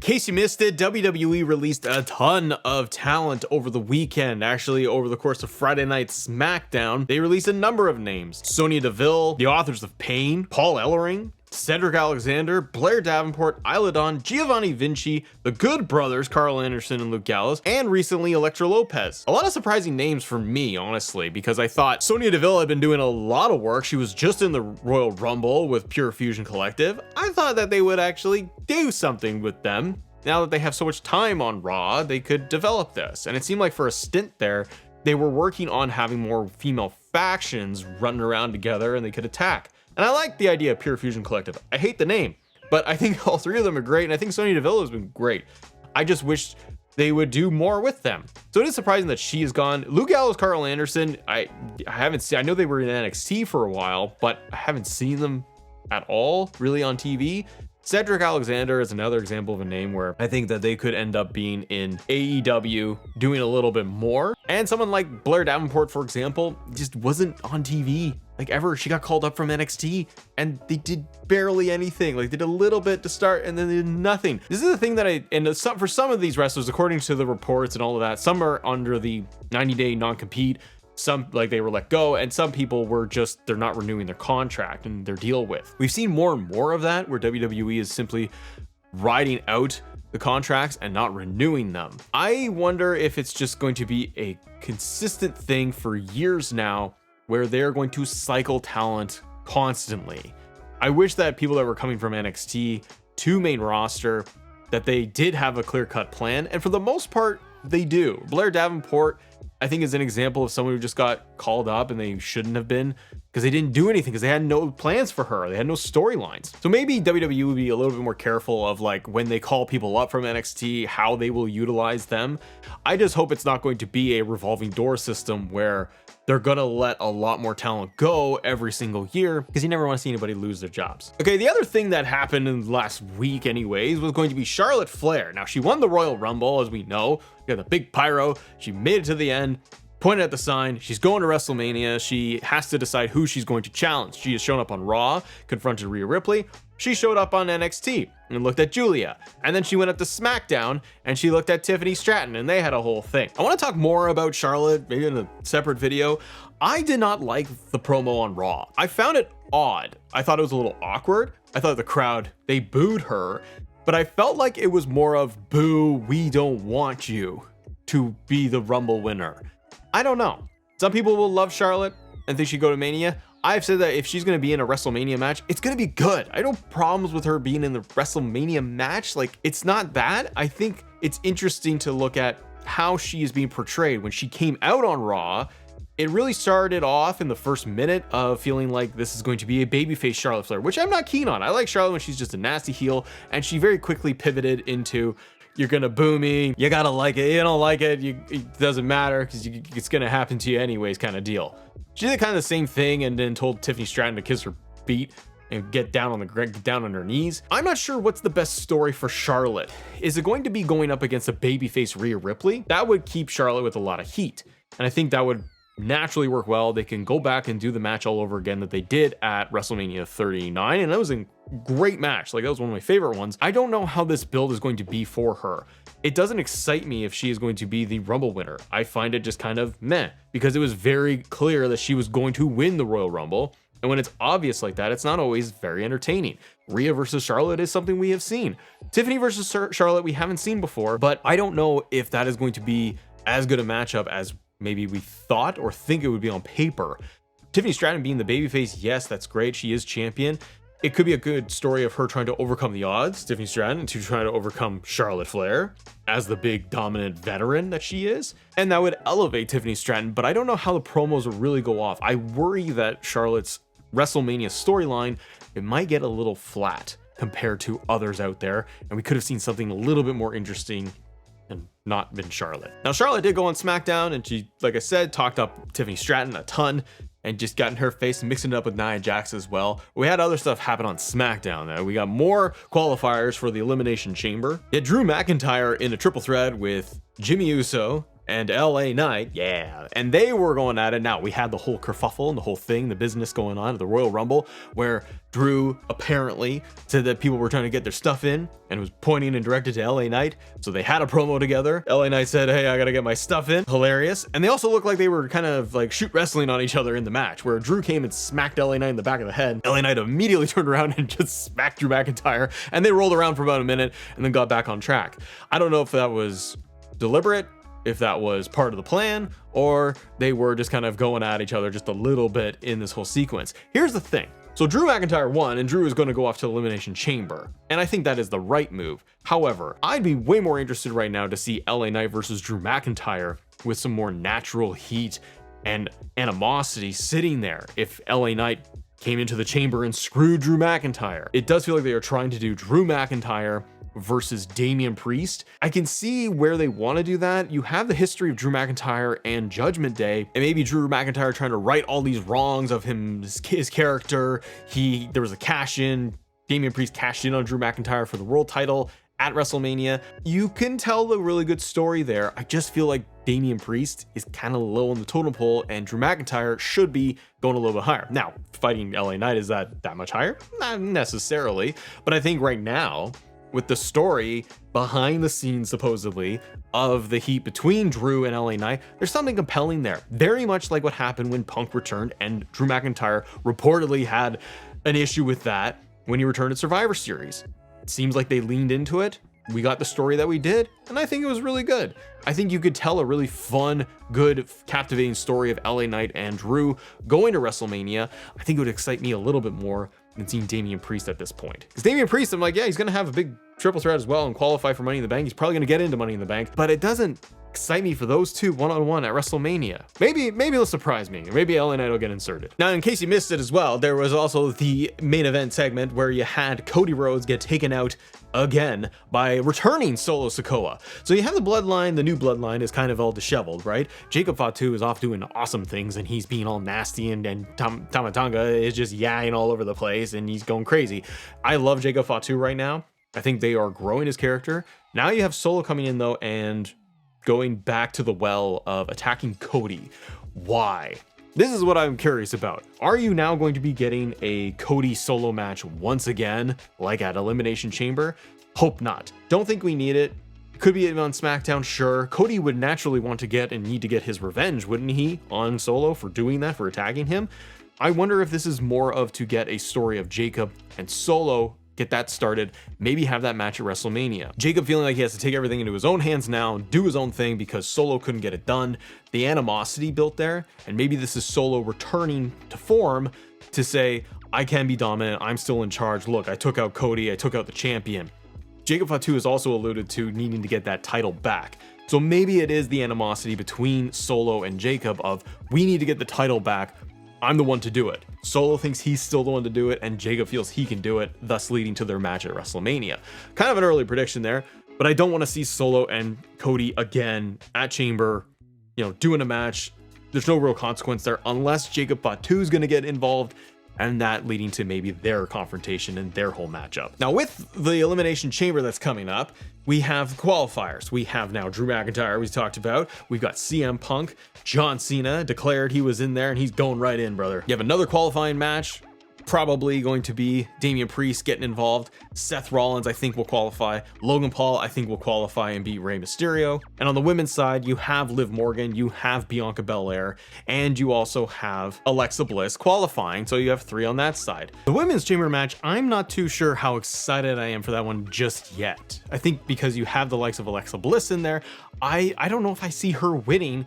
case you missed it, WWE released a ton of talent over the weekend. Actually, over the course of Friday night SmackDown, they released a number of names. Sonya Deville, the authors of Pain, Paul Ellering, Cedric Alexander, Blair Davenport, Isla Dawn, Giovanni Vinci, the Good Brothers, Carl Anderson and Luke Gallows, and recently Elektra Lopez. A lot of surprising names for me, honestly, because I thought Sonya Deville had been doing a lot of work. She was just in the Royal Rumble with Pure Fusion Collective. I thought that they would actually do something with them. Now that they have so much time on Raw, they could develop this. And it seemed like for a stint there, they were working on having more female factions running around together and they could attack. And I like the idea of Pure Fusion Collective. I hate the name, but I think all three of them are great, and I think Sonya Deville has been great. I just wish they would do more with them. So it is surprising that she is gone. Luke Gallows, Carl Anderson, I haven't seen. I know they were in NXT for a while, but I haven't seen them at all really on TV. Cedric Alexander is another example of a name where I think that they could end up being in AEW doing a little bit more. And someone like Blair Davenport, for example, just wasn't on TV like ever. She got called up from NXT and they did barely anything. Like they did a little bit to start and then they did nothing. This is the thing that for some of these wrestlers, according to the reports and all of that, some are under the 90-day non-compete. Some, like, they were let go, and some people were just, they're not renewing their contract and their deal with. We've seen more and more of that, where WWE is simply riding out the contracts and not renewing them. I wonder if it's just going to be a consistent thing for years now, where they're going to cycle talent constantly. I wish that people that were coming from NXT to main roster, that they did have a clear-cut plan, and for the most part, they do. Blair Davenport, I think, is an example of someone who just got called up and they shouldn't have been, because they didn't do anything, because they had no plans for her. They had no storylines. So maybe WWE would be a little bit more careful of, like, when they call people up from NXT, how they will utilize them. I just hope it's not going to be a revolving door system where they're gonna let a lot more talent go every single year, because you never want to see anybody lose their jobs. Okay, the other thing that happened in the last week anyways was going to be Charlotte Flair. Now, she won the Royal Rumble, as we know. We got the big pyro. She made it to the end, pointed at the sign. She's going to WrestleMania. She has to decide who she's going to challenge. She has shown up on Raw, confronted Rhea Ripley. She showed up on NXT and looked at Julia. And then she went up to SmackDown and she looked at Tiffany Stratton, and they had a whole thing. I want to talk more about Charlotte, maybe in a separate video. I did not like the promo on Raw. I found it odd. I thought it was a little awkward. I thought the crowd, they booed her, but I felt like it was more of, boo, we don't want you to be the Rumble winner. I don't know. Some people will love Charlotte and think she'd go to Mania. I've said that if she's going to be in a WrestleMania match, it's going to be good. I don't have problems with her being in the WrestleMania match. Like, it's not bad. I think it's interesting to look at how she is being portrayed. When she came out on Raw, it really started off in the first minute of feeling like this is going to be a babyface Charlotte Flair, which I'm not keen on. I like Charlotte when she's just a nasty heel, and she very quickly pivoted into, you're gonna boo me, you gotta like it, you don't like it, it doesn't matter, because it's gonna happen to you anyways kind of deal. She did kind of the same thing and then told Tiffany Stratton to kiss her feet and get down on her knees. I'm not sure what's the best story for Charlotte. Is it going to be going up against a babyface Rhea Ripley? That would keep Charlotte with a lot of heat, and I think that would naturally work well. They can go back and do the match all over again that they did at WrestleMania 39, and that was a great match. Like, that was one of my favorite ones. I don't know how this build is going to be for her. It doesn't excite me if she is going to be the Rumble winner. I find it just kind of meh, because it was very clear that she was going to win the Royal Rumble, and when it's obvious like that, it's not always very entertaining. Rhea versus Charlotte is something we have seen. Tiffany versus Charlotte we haven't seen before, but I don't know if that is going to be as good a matchup as maybe we thought or think it would be on paper. Tiffany Stratton being the babyface, yes, that's great. She is champion. It could be a good story of her trying to overcome the odds, Tiffany Stratton, to try to overcome Charlotte Flair as the big dominant veteran that she is. And that would elevate Tiffany Stratton, but I don't know how the promos will really go off. I worry that Charlotte's WrestleMania storyline, it might get a little flat compared to others out there, and we could have seen something a little bit more interesting and not been Charlotte. Now, Charlotte did go on SmackDown, and she, like I said, talked up Tiffany Stratton a ton and just got in her face and mixing it up with Nia Jax as well. We had other stuff happen on SmackDown. We got more qualifiers for the Elimination Chamber. Yet Drew McIntyre in a triple threat with Jimmy Uso, and LA Knight, yeah, and they were going at it. Now, we had the whole kerfuffle and the whole thing, the business going on at the Royal Rumble, where Drew apparently said that people were trying to get their stuff in and was pointing and directed to LA Knight. So they had a promo together. LA Knight said, hey, I gotta get my stuff in. Hilarious. And they also looked like they were kind of like shoot wrestling on each other in the match, where Drew came and smacked LA Knight in the back of the head. LA Knight immediately turned around and just smacked Drew McIntyre, and they rolled around for about a minute and then got back on track. I don't know if that was deliberate, if that was part of the plan, or they were just kind of going at each other just a little bit in this whole sequence. Here's the thing. So Drew McIntyre won, and Drew is going to go off to Elimination Chamber, and I think that is the right move. However, I'd be way more interested right now to see LA Knight versus Drew McIntyre with some more natural heat and animosity sitting there. If LA Knight came into the chamber and screwed Drew McIntyre, it does feel like they are trying to do Drew McIntyre versus Damian Priest. I can see where they want to do that. You have the history of Drew McIntyre and Judgment Day, and maybe Drew McIntyre trying to right all these wrongs of his character. There was a cash in. Damian Priest cashed in on Drew McIntyre for the world title at WrestleMania. You can tell a really good story there. I just feel like Damian Priest is kind of low on the totem pole, and Drew McIntyre should be going a little bit higher. Now, fighting LA Knight, is that much higher? Not necessarily, but I think right now, with the story behind the scenes, supposedly, of the heat between Drew and LA Knight, there's something compelling there. Very much like what happened when Punk returned, and Drew McIntyre reportedly had an issue with that when he returned at Survivor Series. It seems like they leaned into it. We got the story that we did, and I think it was really good. I think you could tell a really fun, good, captivating story of LA Knight and Drew going to WrestleMania. I think it would excite me a little bit more than seeing Damian Priest at this point. Because Damian Priest, I'm like, yeah, he's going to have a big triple threat as well and qualify for Money in the Bank. He's probably going to get into Money in the Bank, but it doesn't excite me for those two one-on-one at WrestleMania. Maybe it'll surprise me. Maybe LA Knight will get inserted. Now, in case you missed it as well, there was also the main event segment where you had Cody Rhodes get taken out again by returning Solo Sikoa. So you have the Bloodline. The new Bloodline is kind of all disheveled, right? Jacob Fatu is off doing awesome things, and he's being all nasty, and Tama Tonga is just yaying all over the place, and he's going crazy. I love Jacob Fatu right now. I think they are growing his character. Now you have Solo coming in, though, and going back to the well of attacking Cody. Why? This is what I'm curious about. Are you now going to be getting a Cody Solo match once again, like at Elimination Chamber? Hope not. Don't think we need it. Could be on SmackDown, sure. Cody would naturally want to get and need to get his revenge, wouldn't he, on Solo for doing that, for attacking him? I wonder if this is more of to get a story of Jacob and Solo, get that started, maybe have that match at WrestleMania. Jacob feeling like he has to take everything into his own hands now and do his own thing because Solo couldn't get it done. The animosity built there, and maybe this is Solo returning to form to say, I can be dominant, I'm still in charge. Look, I took out Cody, I took out the champion. Jacob Fatu has also alluded to needing to get that title back. So maybe it is the animosity between Solo and Jacob of, we need to get the title back, I'm the one to do it. Solo thinks he's still the one to do it, and Jacob feels he can do it, thus leading to their match at WrestleMania. Kind of an early prediction there, but I don't want to see Solo and Cody again at Chamber, doing a match. There's no real consequence there unless Jacob Fatu is going to get involved, and that leading to maybe their confrontation and their whole matchup. Now, with the Elimination Chamber that's coming up, we have qualifiers. We have now Drew McIntyre, we talked about. We've got CM Punk. John Cena declared he was in there, and he's going right in, brother. You have another qualifying match, probably going to be Damian Priest getting involved. Seth Rollins, I think, will qualify. Logan Paul, I think, will qualify and beat Rey Mysterio. And on the women's side, you have Liv Morgan, you have Bianca Belair, and you also have Alexa Bliss qualifying. So you have 3 on that side. The women's chamber match, I'm not too sure how excited I am for that one just yet. I think because you have the likes of Alexa Bliss in there, I don't know if I see her winning.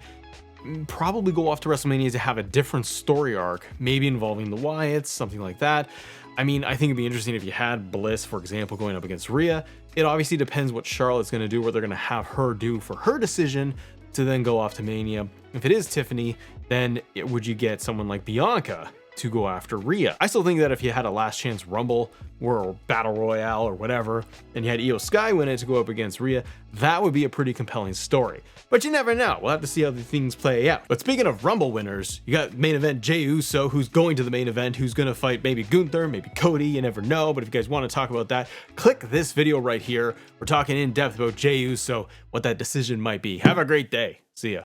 Probably go off to WrestleMania to have a different story arc, maybe involving the Wyatts, something like that. I mean, I think it'd be interesting if you had Bliss, for example, going up against Rhea. It obviously depends what Charlotte's going to do, what they're going to have her do for her decision to then go off to Mania. If it is Tiffany, then would you get someone like Bianca to go after Rhea. I still think that if you had a last chance Rumble or Battle Royale or whatever, and you had Io Sky win it to go up against Rhea, that would be a pretty compelling story. But you never know. We'll have to see how the things play out. But speaking of Rumble winners, you got main event Jey Uso, who's going to the main event, who's going to fight maybe Gunther, maybe Cody, you never know. But if you guys want to talk about that, click this video right here. We're talking in depth about Jey Uso, what that decision might be. Have a great day. See ya.